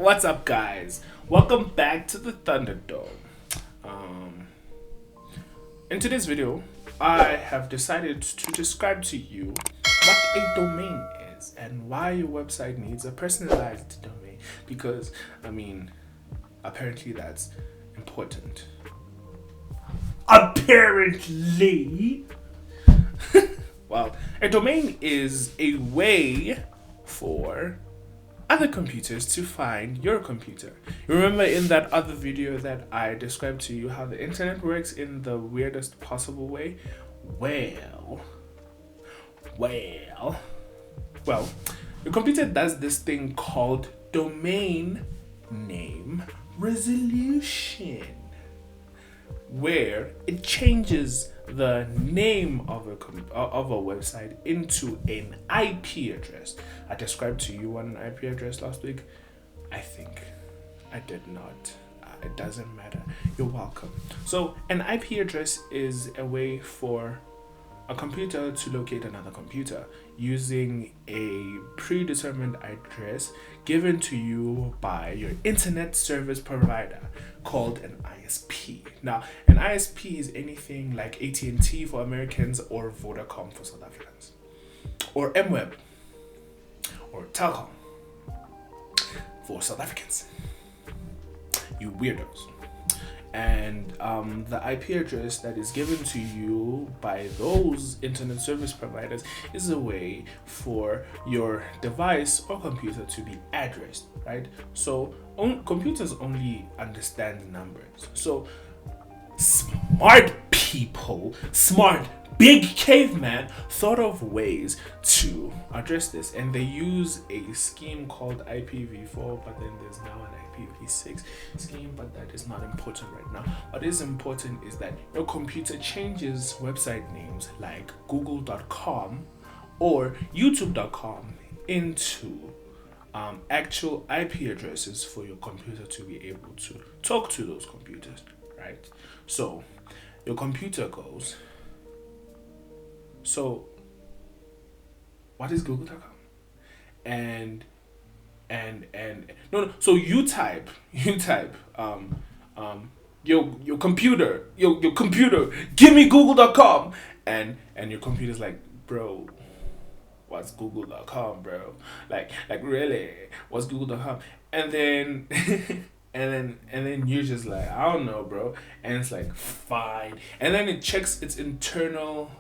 What's up, guys? Welcome back to the Thunderdome. Um, in today's video, I have decided to describe to you what a domain is and why your website needs a personalized domain. Because, apparently that's important. Apparently! Well, a domain is a way for other computers to find your computer. You remember in that other video that I described to you how the internet works in the weirdest possible way? Well, your computer does this thing called domain name resolution, where it changes the name of a website into an IP address. I described to you an IP address last week. I think I did not. It doesn't matter. You're welcome. So an IP address is a way for a computer to locate another computer using a predetermined address given to you by your internet service provider called an ISP. Now, an ISP is anything like AT&T for Americans or Vodacom for South Africans, or MWeb or Telkom for South Africans. You weirdos. And the IP address that is given to you by those internet service providers is a way for your device or computer to be addressed, right? So computers only understand numbers. So smart people, smart big caveman thought of ways to address this, and they use a scheme called IPv4, but then there's now an IPv6 scheme, but that is not important right now. What is important is that your computer changes website names like google.com or youtube.com into actual IP addresses for your computer to be able to talk to those computers, right? So your computer goes, so what is google.com? And no, so you type your computer, give me google.com, and your computer's like, bro, what's google.com, bro? Like really, what's google.com? And then and then you're just like, I don't know, bro. And it's like, fine. And then it checks its internal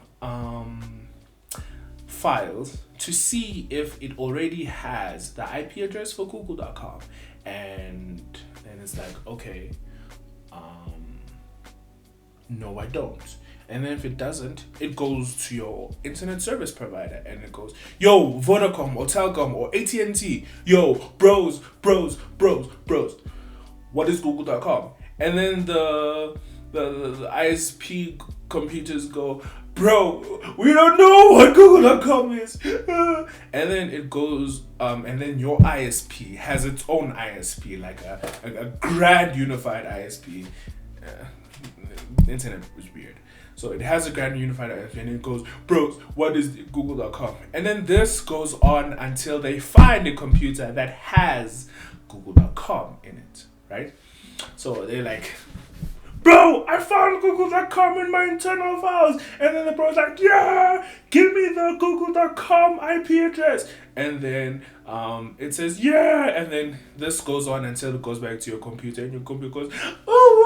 files to see if it already has the IP address for google.com. And then it's like, okay, no, I don't. And then if it doesn't, it goes to your internet service provider and it goes, yo, Vodacom or Telkom or AT&T, yo, bros, what is google.com? And then the ISP computers go, bro, we don't know what google.com is. And then it goes, and then your ISP has its own ISP, like a grand unified ISP. The internet was weird. So it has a grand unified ISP, and it goes, bros, what is google.com? And then this goes on until they find a computer that has google.com in it, right? So they're like, bro, I found google.com in my internal files. And then the bro's like, yeah, give me the google.com IP address. And then it says, yeah. And then this goes on until it goes back to your computer. And your computer goes, oh,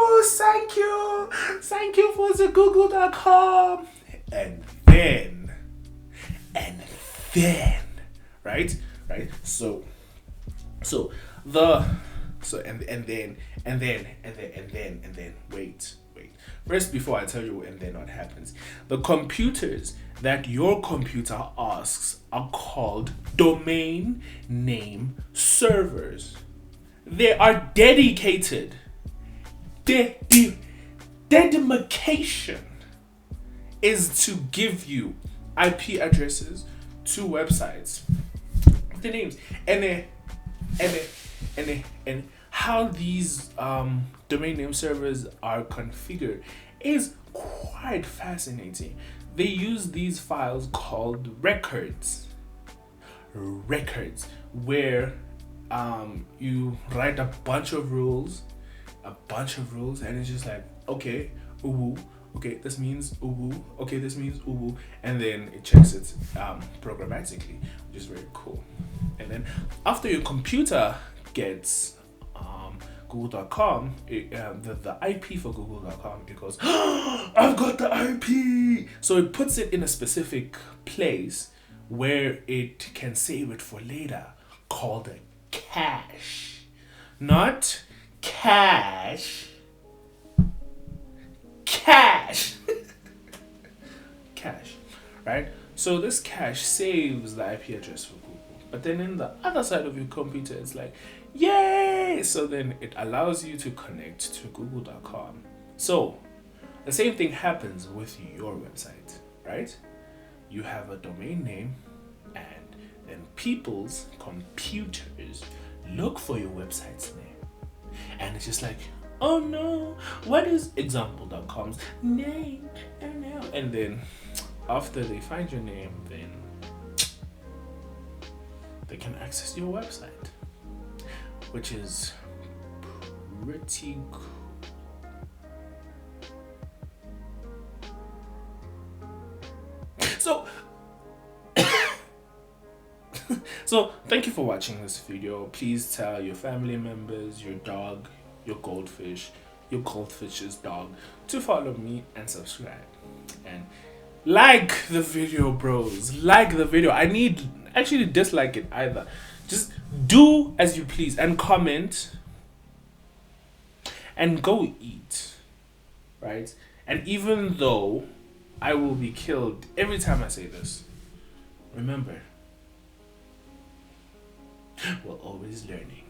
thank you for the google.com. And then, right? So wait. First, before I tell you and then what happens, the computers that your computer asks are called domain name servers. They are dedicated. Dedication is to give you IP addresses to websites, the names, and how these domain name servers are configured is quite fascinating. They use these files called records, where you write a bunch of rules, and it's just like, okay, uwu, okay, this means uwu, okay, this means uwu, and then it checks it programmatically, which is very cool. And then after your computer gets google.com, the IP for google.com, it goes, I've got the IP. So it puts it in a specific place where it can save it for later, called a cache. Not cash. Cache. Cache. Right? So this cache saves the IP address for Google. But then in the other side of your computer, it's like, yay! So then it allows you to connect to google.com. So the same thing happens with your website, right? You have a domain name, and then people's computers look for your website's name. And it's just like, oh no, what is example.com's name? Oh no. And then after they find your name, then they can access your website, which is pretty cool. So thank you for watching this video. Please tell your family members, your dog, your goldfish's dog to follow me and subscribe. And like the video, bros. Like the video. I need actually dislike it either. Just do as you please and comment and go eat. Right? And even though I will be killed every time I say this, remember, we're always learning.